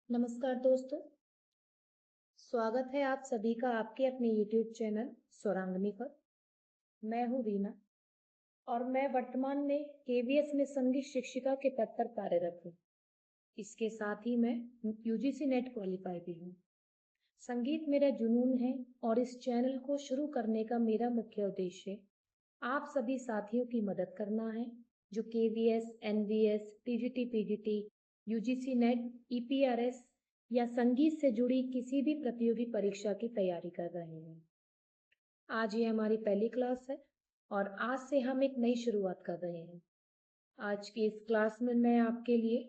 नमस्कार दोस्तों, स्वागत है आप सभी का आपके अपने YouTube चैनल स्वरांगनी पर। मैं हूँ रीना और मैं वर्तमान में KVS में संगीत शिक्षिका के पद पर कार्यरत हूँ। इसके साथ ही मैं UGC नेट क्वालिफाई भी हूँ। संगीत मेरा जुनून है और इस चैनल को शुरू करने का मेरा मुख्य उद्देश्य आप सभी साथियों की मदद करना है जो KVS, NVS, TGT, PGT, UGC net, EPRS या संगीत से जुड़ी किसी भी प्रतियोगी परीक्षा की तैयारी कर रहे हैं। आज ये हमारी पहली क्लास है और आज से हम एक नई शुरुआत कर रहे हैं। आज की इस क्लास में मैं आपके लिए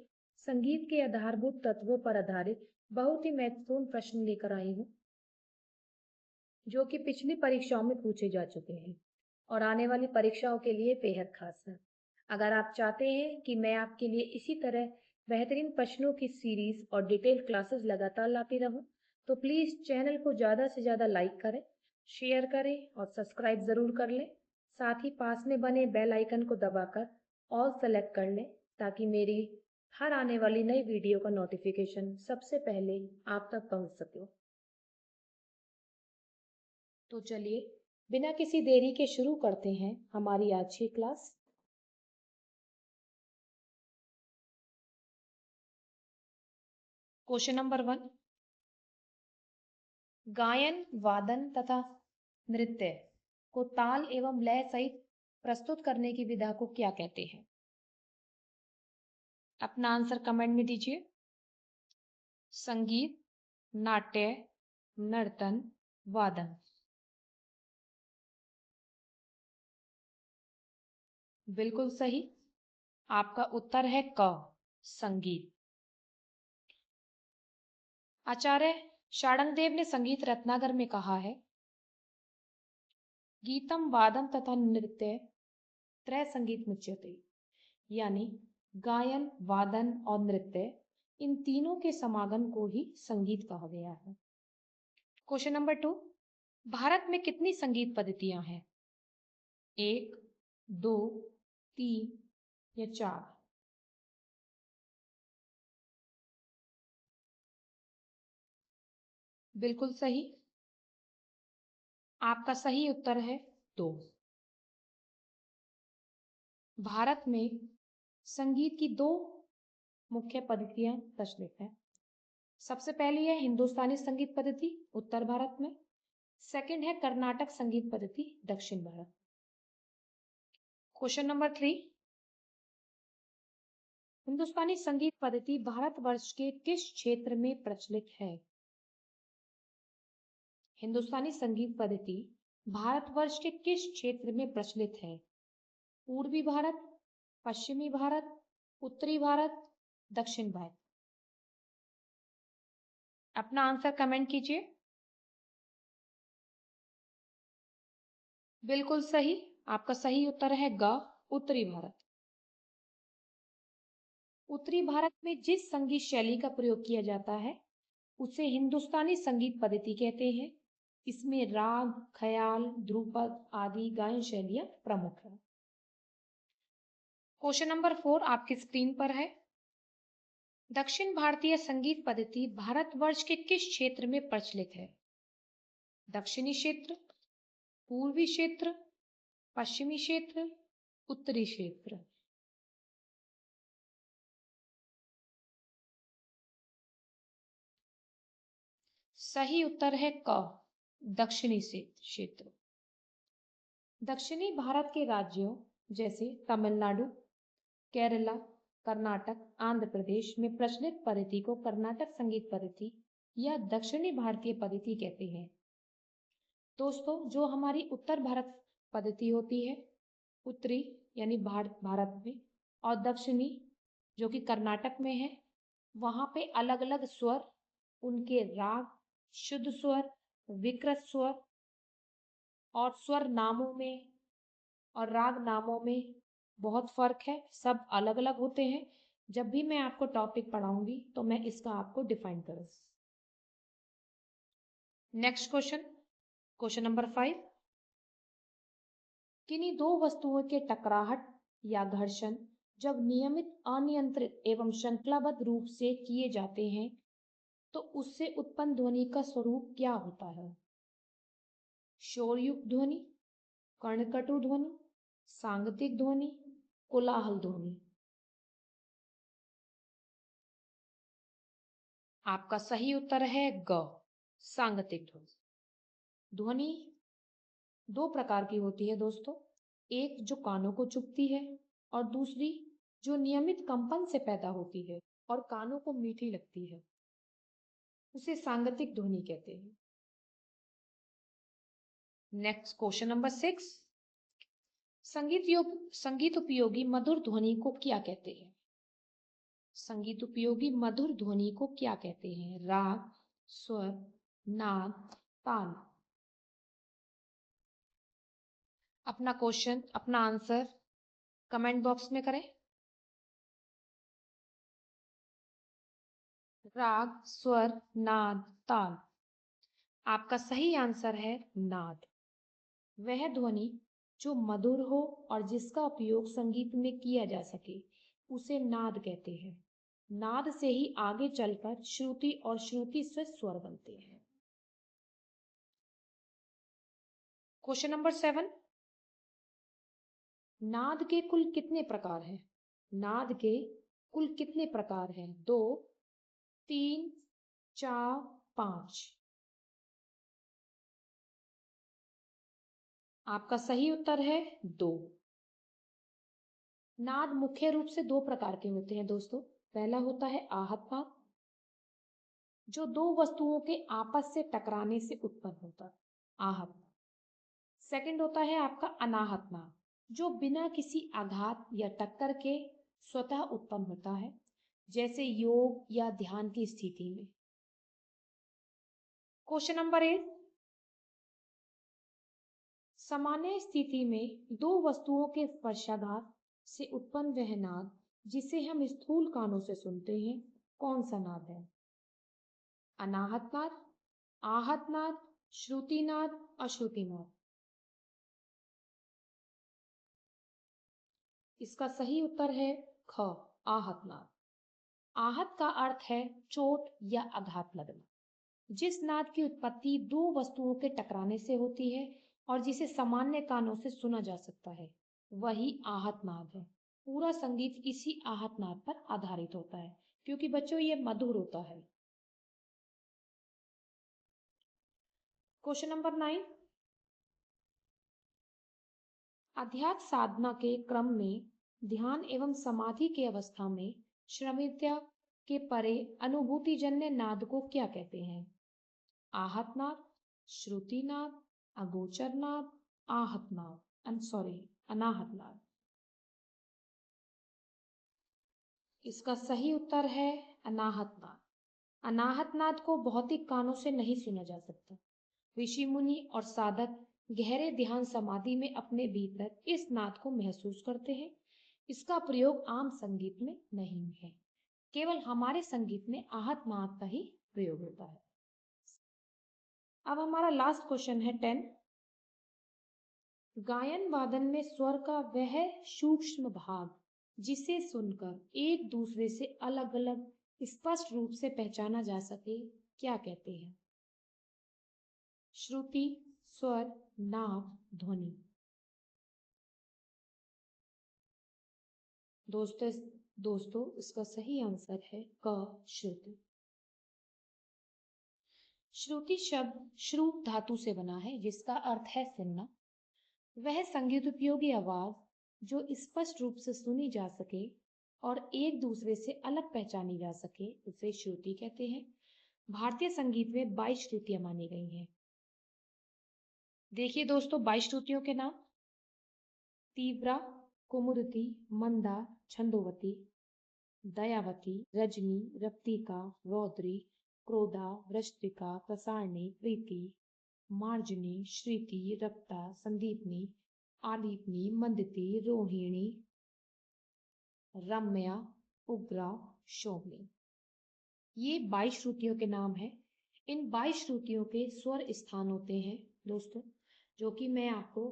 संगीत के आधारभूत तत्वों पर आधारित बहुत ही महत्वपूर्ण प्रश्न लेकर आई हूँ जो कि पिछली परीक्षाओं में पूछे जा चुके हैं और आने वाली परीक्षाओं के लिए बेहद खास है। अगर आप चाहते हैं कि मैं आपके लिए इसी तरह बेहतरीन प्रश्नों की सीरीज और डिटेल क्लासेस लगातार लाती रहूं, तो प्लीज़ चैनल को ज़्यादा से ज़्यादा लाइक करें, शेयर करें और सब्सक्राइब ज़रूर कर लें। साथ ही पास में बने बेल आइकन को दबाकर ऑल सेलेक्ट कर लें ताकि मेरी हर आने वाली नई वीडियो का नोटिफिकेशन सबसे पहले आप तक पहुंच सके। तो चलिए बिना किसी देरी के शुरू करते हैं हमारी आज की क्लास। क्वेश्चन नंबर 1, गायन, वादन तथा नृत्य को ताल एवं लय सहित प्रस्तुत करने की विधा को क्या कहते हैं? अपना आंसर कमेंट में दीजिए। संगीत, नाट्य, नर्तन, वादन। बिल्कुल सही, आपका उत्तर है क, संगीत। आचार्य शाङ्गदेव ने संगीत रत्नाकर में कहा है, गीतम वादम तथा नृत्य त्रय संगीत मुच्यते, यानी गायन, वादन और नृत्य इन तीनों के समागम को ही संगीत कहा गया है। क्वेश्चन नंबर 2, भारत में कितनी संगीत पद्धतियां हैं? 1, 2, 3 या 4? बिल्कुल सही, आपका सही उत्तर है 2। भारत में संगीत की 2 मुख्य पद्धतियां प्रचलित हैं। सबसे पहली है हिंदुस्तानी संगीत पद्धति उत्तर भारत में, सेकंड है कर्नाटक संगीत पद्धति दक्षिण भारत। क्वेश्चन नंबर 3, हिंदुस्तानी संगीत पद्धति भारतवर्ष के किस क्षेत्र में प्रचलित है? हिंदुस्तानी संगीत पद्धति भारतवर्ष के किस क्षेत्र में प्रचलित है? पूर्वी भारत, पश्चिमी भारत, उत्तरी भारत, दक्षिण भारत। अपना आंसर कमेंट कीजिए। बिल्कुल सही, आपका सही उत्तर है ग, उत्तरी भारत। उत्तरी भारत में जिस संगीत शैली का प्रयोग किया जाता है उसे हिंदुस्तानी संगीत पद्धति कहते हैं। इसमें राग, ख्याल, ध्रुपद आदि गायन शैलियां प्रमुख है। क्वेश्चन नंबर 4 आपकी स्क्रीन पर है, दक्षिण भारतीय संगीत पद्धति भारतवर्ष के किस क्षेत्र में प्रचलित है? दक्षिणी क्षेत्र, पूर्वी क्षेत्र, पश्चिमी क्षेत्र, उत्तरी क्षेत्र। सही उत्तर है क, दक्षिणी क्षेत्र। दक्षिणी भारत के राज्यों जैसे तमिलनाडु, केरला, कर्नाटक, आंध्र प्रदेश में प्रचलित पद्धति को कर्नाटक संगीत पद्धति या दक्षिणी भारतीय पद्धति कहते हैं। दोस्तों, जो हमारी उत्तर भारत पद्धति होती है, उत्तरी यानी भारत में, और दक्षिणी जो कि कर्नाटक में है, वहां पे अलग अलग स्वर, उनके राग, शुद्ध स्वर, विकृत स्वर और स्वर नामों में और राग नामों में बहुत फर्क है, सब अलग अलग होते हैं। जब भी मैं आपको टॉपिक पढ़ाऊंगी तो मैं इसका आपको डिफाइन करूँ। नेक्स्ट क्वेश्चन, क्वेश्चन नंबर 5, किन्हीं दो वस्तुओं के टकराहट या घर्षण जब नियमित, अनियंत्रित एवं श्रृंखलाबद्ध रूप से किए जाते हैं तो उससे उत्पन्न ध्वनि का स्वरूप क्या होता है? शोरयुक्त ध्वनि, कर्णकटु ध्वनि, सांगतिक ध्वनि, कोलाहल ध्वनि। आपका सही उत्तर है ग, सांगतिक ध्वनि। ध्वनि दो प्रकार की होती है दोस्तों, एक जो कानों को चुभती है और दूसरी जो नियमित कंपन से पैदा होती है और कानों को मीठी लगती है, उसे सांगतिक ध्वनि कहते हैं। नेक्स्ट क्वेश्चन नंबर 6, संगीत उपयोगी मधुर ध्वनि को क्या कहते हैं? संगीत उपयोगी मधुर ध्वनि को क्या कहते हैं? राग, स्वर, नाद, ताल। अपना क्वेश्चन, अपना आंसर कमेंट बॉक्स में करें। राग, स्वर, नाद, ताल। आपका सही आंसर है नाद। वह ध्वनि जो मधुर हो और जिसका उपयोग संगीत में किया जा सके, उसे नाद कहते हैं। नाद से ही आगे चलकर श्रुति और श्रुति से स्वर बनते हैं। क्वेश्चन नंबर 7, नाद के कुल कितने प्रकार हैं? नाद के कुल कितने प्रकार हैं? 2, 3, 4, 5। आपका सही उत्तर है 2। नाद मुख्य रूप से दो प्रकार के होते हैं दोस्तों। पहला होता है आहत नाद, जो दो वस्तुओं के आपस से टकराने से उत्पन्न होता है, आहत। सेकंड होता है आपका अनाहत नाद, जो बिना किसी आघात या टक्कर के स्वतः उत्पन्न होता है, जैसे योग या ध्यान की स्थिति में। क्वेश्चन नंबर 8, सामान्य स्थिति में दो वस्तुओं के स्पर्शाघात से उत्पन्न वह नाद जिसे हम स्थूल कानों से सुनते हैं, कौन सा नाद है? अनाहत नाद, आहत नाद, श्रुति नाद, अश्रुति नाद। इसका सही उत्तर है ख, आहत नाद। आहत का अर्थ है चोट या आघात लगना। जिस नाद की उत्पत्ति दो वस्तुओं के टकराने से होती है और जिसे सामान्य कानों से सुना जा सकता है, वही आहत नाद है। पूरा संगीत इसी आहत नाद पर आधारित होता है, क्योंकि बच्चों ये मधुर होता है। क्वेश्चन नंबर 9, अध्यात्म साधना के क्रम में ध्यान एवं समाधि की अवस्था में श्रमित्या के परे अनुभूतिजन्य नाद को क्या कहते हैं? आहत नाद, श्रुति नाद, अगोचर नाद, आहत नाद, अनाहत नाद। इसका सही उत्तर है अनाहत नाद। अनाहत नाद को भौतिक कानों से नहीं सुना जा सकता। ऋषि मुनि और साधक गहरे ध्यान समाधि में अपने भीतर इस नाद को महसूस करते हैं। इसका प्रयोग आम संगीत में नहीं है, केवल हमारे संगीत में आहत नाद का ही प्रयोग होता है। अब हमारा लास्ट क्वेश्चन है 10, गायन वादन में स्वर का वह सूक्ष्म भाग जिसे सुनकर एक दूसरे से अलग अलग स्पष्ट रूप से पहचाना जा सके, क्या कहते हैं? श्रुति, स्वर, नाद, ध्वनि। दोस्तों इसका सही आंसर है क, श्रुति। श्रुति शब्द श्रु धातु से बना है, जिसका अर्थ है सुनना। वह संगीत उपयोगी आवाज जो स्पष्ट रूप से सुनी जा सके और एक दूसरे से अलग पहचानी जा सके, उसे श्रुति कहते हैं। भारतीय संगीत में 22 श्रुतियां मानी गई हैं। देखिए दोस्तों 22 श्रुतियों के नाम: तीव्रा, कुमुदती, मंदा, छंदोवती, दयावती, रजनी, रक्तिका, रौद्री, क्रोधा, वृश्चिका, प्रसारणी, प्रीति, मार्जनी, श्रीति, रक्ता, संदीपनी, आदीपनी, मंदती, रोहिणी, रम्या, उग्रा, शोभनी। ये 22 श्रुतियों के नाम हैं। इन 22 श्रुतियों के स्वर स्थान होते हैं दोस्तों, जो कि मैं आपको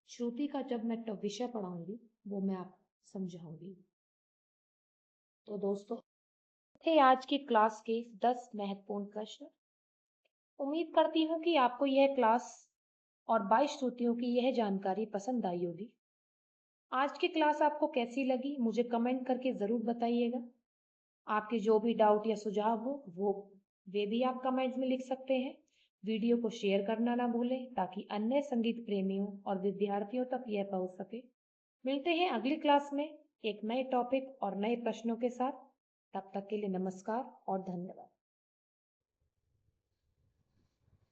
श्रुति का जब मैं विषय पढ़ाऊंगी वो मैं आपको समझाऊंगी। तो दोस्तों थे आज की क्लास के 10 महत्वपूर्ण प्रश्न। उम्मीद करती हूँ कि आपको यह क्लास और 22 श्रुतियों की यह जानकारी पसंद आई होगी। आज की क्लास आपको कैसी लगी मुझे कमेंट करके ज़रूर बताइएगा। आपके जो भी डाउट या सुझाव हो वे भी आप कमेंट में लिख सकते हैं। वीडियो को शेयर करना ना भूलें ताकि अन्य संगीत प्रेमियों और विद्यार्थियों तक यह पहुंच सके। मिलते हैं अगली क्लास में एक नए टॉपिक और नए प्रश्नों के साथ। तब तक के लिए नमस्कार और धन्यवाद।